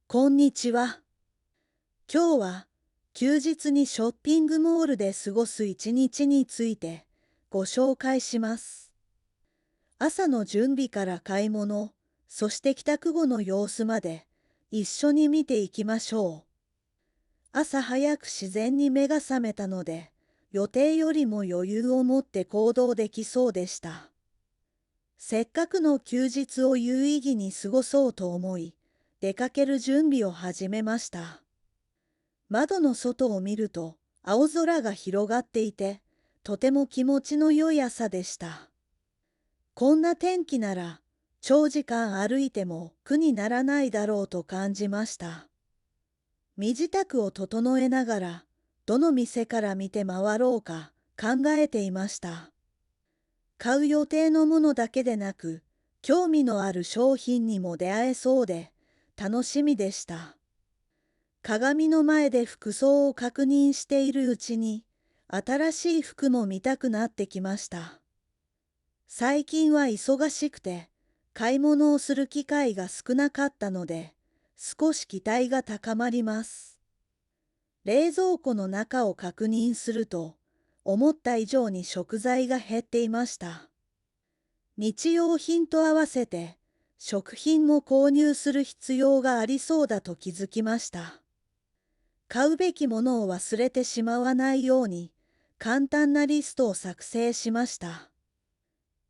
こんにちは。今日は休日にショッピングモールで過ごす一日についてご紹介します。朝の準備から買い物、そして帰宅後の様子まで一緒に見ていきましょう。朝早く自然に目が覚めたので、予定よりも余裕を持って行動できそうでした。せっかくの休日を有意義に過ごそうと思い、出かける準備を始めました。窓の外を見ると青空が広がっていて、とても気持ちの良い朝でした。こんな天気なら長時間歩いても苦にならないだろうと感じました。身支度を整えながら、どの店から見て回ろうか考えていました。買う予定のものだけでなく、興味のある商品にも出会えそうで楽しみでした。鏡の前で服装を確認しているうちに、新しい服も見たくなってきました。最近は忙しくて、買い物をする機会が少なかったので、少し期待が高まります。冷蔵庫の中を確認すると、思った以上に食材が減っていました。日用品と合わせて、食品も購入する必要がありそうだと気づきました。買うべきものを忘れてしまわないように、簡単なリストを作成しました。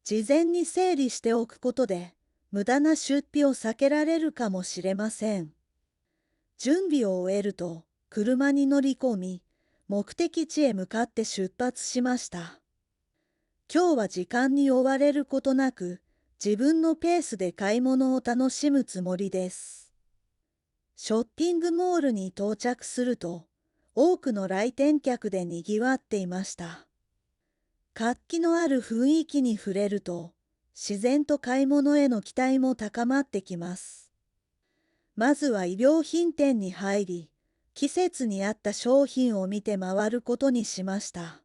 事前に整理しておくことで、無駄な出費を避けられるかもしれません。準備を終えると、車に乗り込み、目的地へ向かって出発しました。今日は時間に追われることなく、自分のペースで買い物を楽しむつもりです。ショッピングモールに到着すると、多くの来店客でにぎわっていました。活気のある雰囲気に触れると、自然と買い物への期待も高まってきます。まずは衣料品店に入り、季節に合った商品を見て回ることにしました。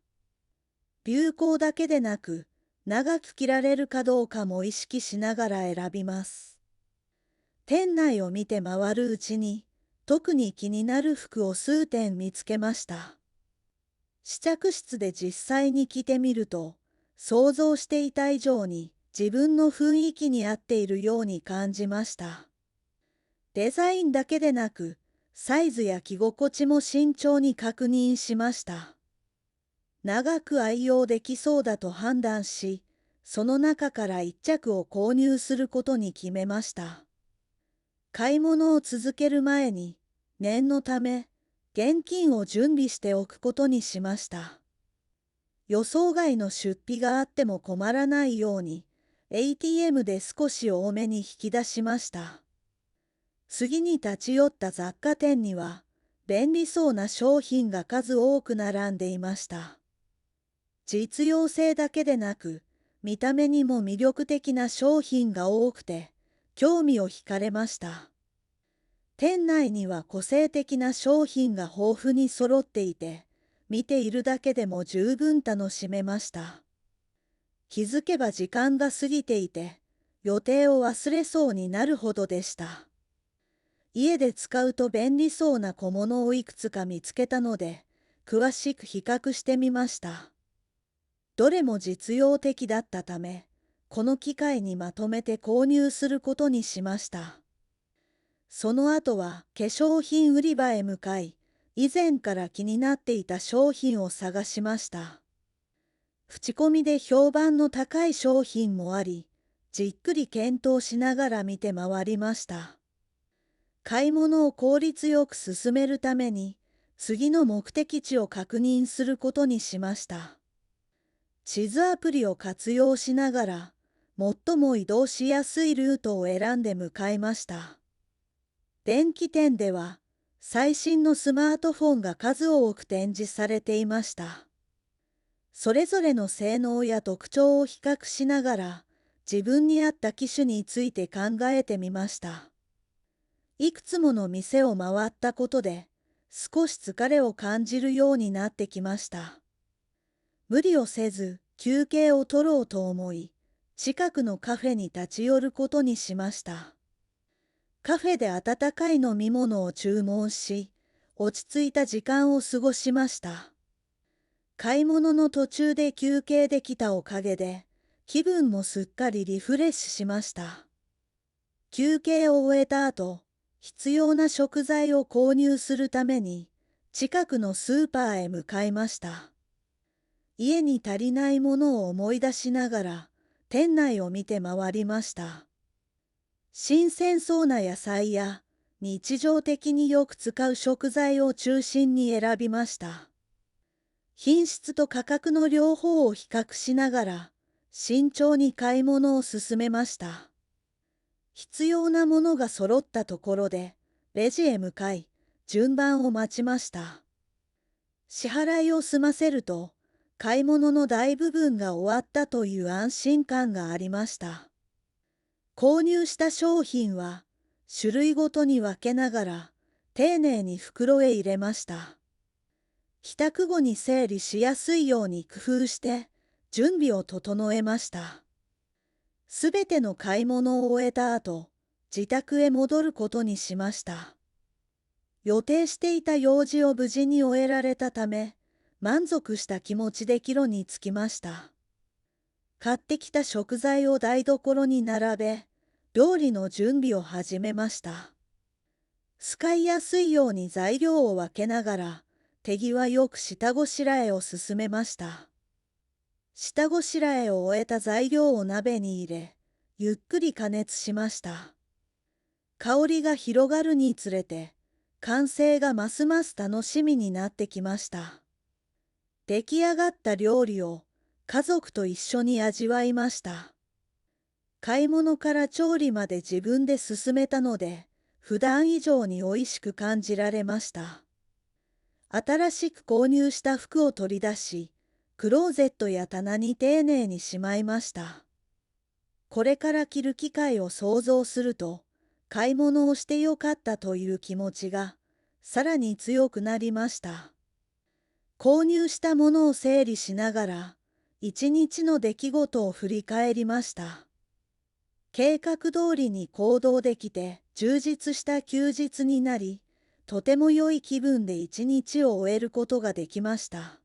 流行だけでなく、長く着られるかどうかも意識しながら選びます。店内を見て回るうちに、特に気になる服を数点見つけました。試着室で実際に着てみると、想像していた以上に自分の雰囲気に合っているように感じました。デザインだけでなく、サイズや着心地も慎重に確認しました。長く愛用できそうだと判断し、その中から一着を購入することに決めました。買い物を続ける前に、念のため、現金を準備しておくことにしました。予想外の出費があっても困らないように、ATM で少し多めに引き出しました。次に立ち寄った雑貨店には、便利そうな商品が数多く並んでいました。実用性だけでなく、見た目にも魅力的な商品が多くて、興味を惹かれました。店内には個性的な商品が豊富に揃っていて、見ているだけでも十分楽しめました。気づけば時間が過ぎていて、予定を忘れそうになるほどでした。家で使うと便利そうな小物をいくつか見つけたので、詳しく比較してみました。どれも実用的だったため、この機会にまとめて購入することにしました。その後は化粧品売り場へ向かい、以前から気になっていた商品を探しました。口コミで評判の高い商品もあり、じっくり検討しながら見て回りました。買い物を効率よく進めるために、次の目的地を確認することにしました。地図アプリを活用しながら、最も移動しやすいルートを選んで向かいました。電気店では、最新のスマートフォンが数多く展示されていました。それぞれの性能や特徴を比較しながら、自分に合った機種について考えてみました。いくつもの店を回ったことで、少し疲れを感じるようになってきました。無理をせず休憩を取ろうと思い、近くのカフェに立ち寄ることにしました。カフェで温かい飲み物を注文し、落ち着いた時間を過ごしました。買い物の途中で休憩できたおかげで、気分もすっかりリフレッシュしました。休憩を終えた後、必要な食材を購入するために、近くのスーパーへ向かいました。家に足りないものを思い出しながら、店内を見て回りました。新鮮そうな野菜や、日常的によく使う食材を中心に選びました。品質と価格の両方を比較しながら、慎重に買い物を進めました。必要なものが揃ったところで、レジへ向かい、順番を待ちました。支払いを済ませると、買い物の大部分が終わったという安心感がありました。購入した商品は、種類ごとに分けながら、丁寧に袋へ入れました。帰宅後に整理しやすいように工夫して、準備を整えました。すべての買い物を終えた後、自宅へ戻ることにしました。予定していた用事を無事に終えられたため、満足した気持ちで帰路に着きました。買ってきた食材を台所に並べ、料理の準備を始めました。使いやすいように材料を分けながら、手際よく下ごしらえを進めました。下ごしらえを終えた材料を鍋に入れ、ゆっくり加熱しました。香りが広がるにつれて、完成がますます楽しみになってきました。出来上がった料理を家族と一緒に味わいました。買い物から調理まで自分で進めたので、普段以上に美味しく感じられました。新しく購入した服を取り出し、クローゼットや棚に丁寧にしまいました。これから着る機会を想像すると、買い物をしてよかったという気持ちがさらに強くなりました。購入したものを整理しながら、一日の出来事を振り返りました。計画通りに行動できて充実した休日になり、とても良い気分で一日を終えることができました。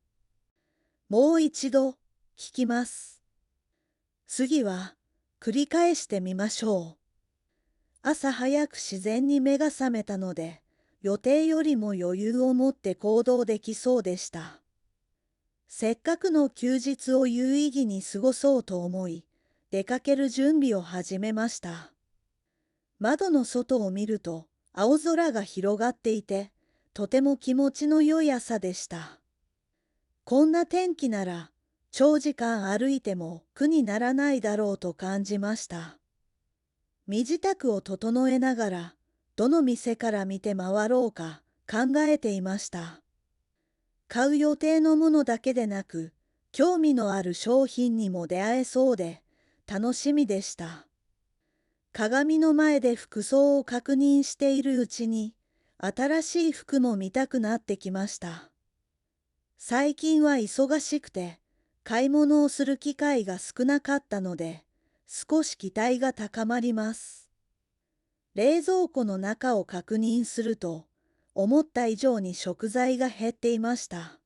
もう一度聞きます。次は繰り返してみましょう。朝早く自然に目が覚めたので、予定よりも余裕を持って行動できそうでした。せっかくの休日を有意義に過ごそうと思い、出かける準備を始めました。窓の外を見ると青空が広がっていて、とても気持ちの良い朝でした。こんな天気なら、長時間歩いても苦にならないだろうと感じました。身支度を整えながら、どの店から見て回ろうか考えていました。買う予定のものだけでなく、興味のある商品にも出会えそうで、楽しみでした。鏡の前で服装を確認しているうちに、新しい服も見たくなってきました。最近は忙しくて、買い物をする機会が少なかったので、少し期待が高まります。冷蔵庫の中を確認すると、思った以上に食材が減っていました。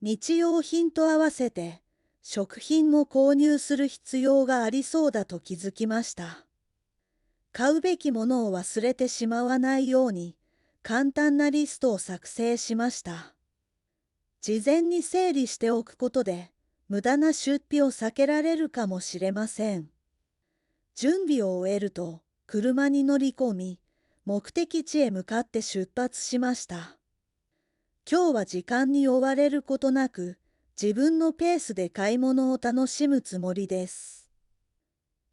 日用品と合わせて、食品も購入する必要がありそうだと気づきました。買うべきものを忘れてしまわないように、簡単なリストを作成しました。事前に整理しておくことで、無駄な出費を避けられるかもしれません。準備を終えると、車に乗り込み、目的地へ向かって出発しました。今日は時間に追われることなく、自分のペースで買い物を楽しむつもりです。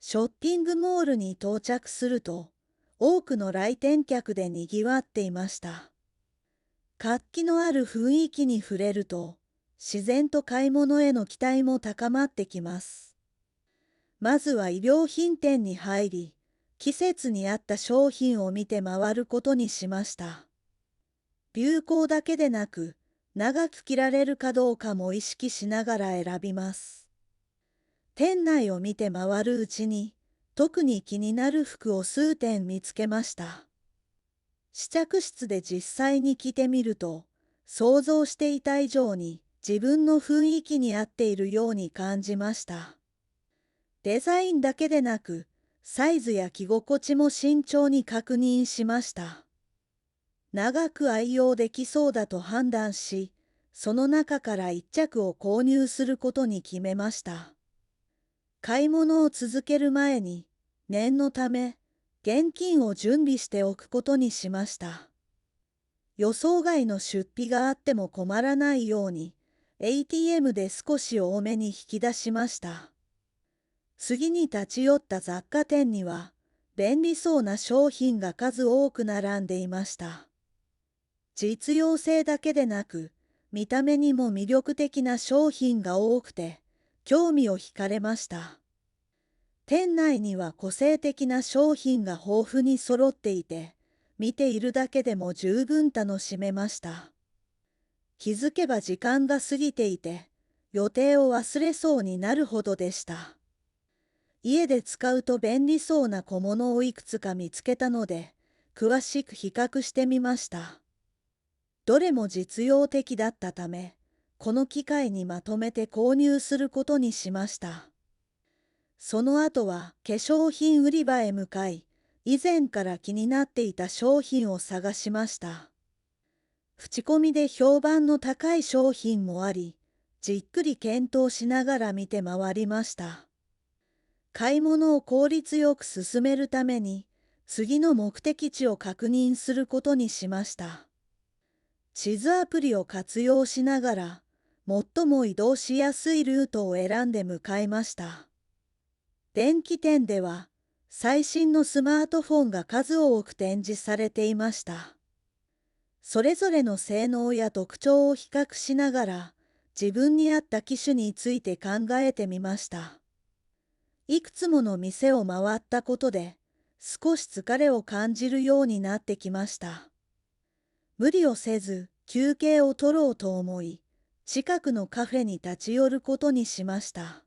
ショッピングモールに到着すると、多くの来店客でにぎわっていました。活気のある雰囲気に触れると、自然と買い物への期待も高まってきます。まずは衣料品店に入り、季節に合った商品を見て回ることにしました。流行だけでなく、長く着られるかどうかも意識しながら選びます。店内を見て回るうちに、特に気になる服を数点見つけました。試着室で実際に着てみると、想像していた以上に自分の雰囲気に合っているように感じました。デザインだけでなく、サイズや着心地も慎重に確認しました。長く愛用できそうだと判断し、その中から一着を購入することに決めました。買い物を続ける前に、念のため、現金を準備しておくことにしました。予想外の出費があっても困らないように、ATM で少し多めに引き出しました。次に立ち寄った雑貨店には、便利そうな商品が数多く並んでいました。実用性だけでなく、見た目にも魅力的な商品が多くて、興味を惹かれました。店内には個性的な商品が豊富に揃っていて、見ているだけでも十分楽しめました。気づけば時間が過ぎていて、予定を忘れそうになるほどでした。家で使うと便利そうな小物をいくつか見つけたので、詳しく比較してみました。どれも実用的だったため、この機会にまとめて購入することにしました。その後は化粧品売り場へ向かい、以前から気になっていた商品を探しました。口コミで評判の高い商品もあり、じっくり検討しながら見て回りました。買い物を効率よく進めるために、次の目的地を確認することにしました。地図アプリを活用しながら、最も移動しやすいルートを選んで向かいました。電気店では、最新のスマートフォンが数多く展示されていました。それぞれの性能や特徴を比較しながら、自分に合った機種について考えてみました。いくつもの店を回ったことで、少し疲れを感じるようになってきました。無理をせず休憩を取ろうと思い、近くのカフェに立ち寄ることにしました。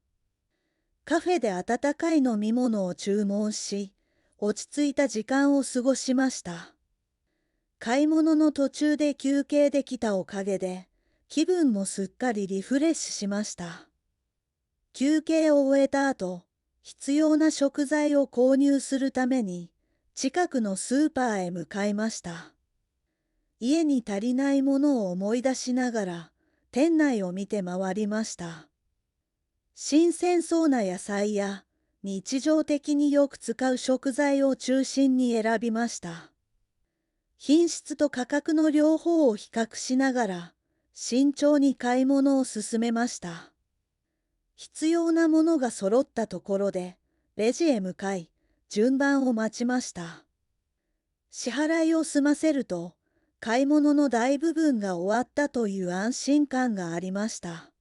カフェで温かい飲み物を注文し、落ち着いた時間を過ごしました。買い物の途中で休憩できたおかげで、気分もすっかりリフレッシュしました。休憩を終えた後、必要な食材を購入するために、近くのスーパーへ向かいました。家に足りないものを思い出しながら、店内を見て回りました。新鮮そうな野菜や、日常的によく使う食材を中心に選びました。品質と価格の両方を比較しながら、慎重に買い物を進めました。必要なものが揃ったところで、レジへ向かい、順番を待ちました。支払いを済ませると、買い物の大部分が終わったという安心感がありました。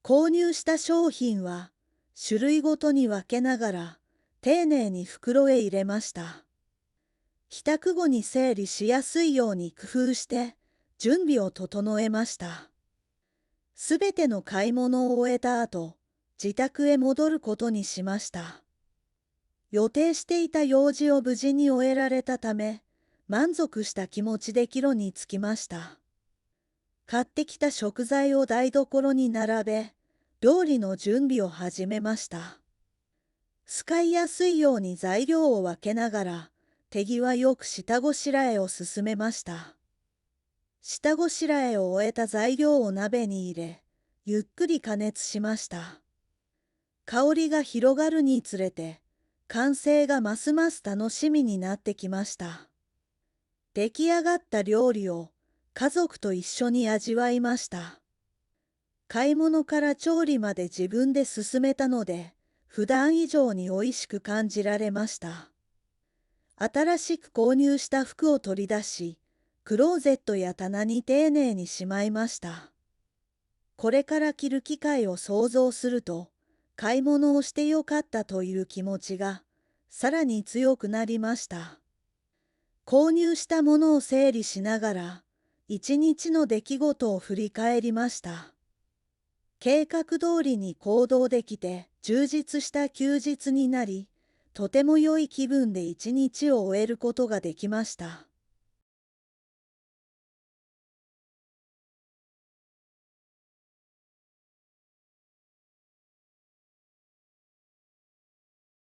購入した商品は、種類ごとに分けながら、丁寧に袋へ入れました。帰宅後に整理しやすいように工夫して、準備を整えました。すべての買い物を終えた後、自宅へ戻ることにしました。予定していた用事を無事に終えられたため、満足した気持ちで帰路に着きました。買ってきた食材を台所に並べ、料理の準備を始めました。使いやすいように材料を分けながら、手際よく下ごしらえを進めました。下ごしらえを終えた材料を鍋に入れ、ゆっくり加熱しました。香りが広がるにつれて、完成がますます楽しみになってきました。出来上がった料理を家族と一緒に味わいました。買い物から調理まで自分で進めたので、普段以上に美味しく感じられました。新しく購入した服を取り出し、クローゼットや棚に丁寧にしまいました。これから着る機会を想像すると、買い物をしてよかったという気持ちがさらに強くなりました。購入したものを整理しながら、一日の出来事を振り返りました。計画通りに行動できて充実した休日になり、とても良い気分で一日を終えることができました。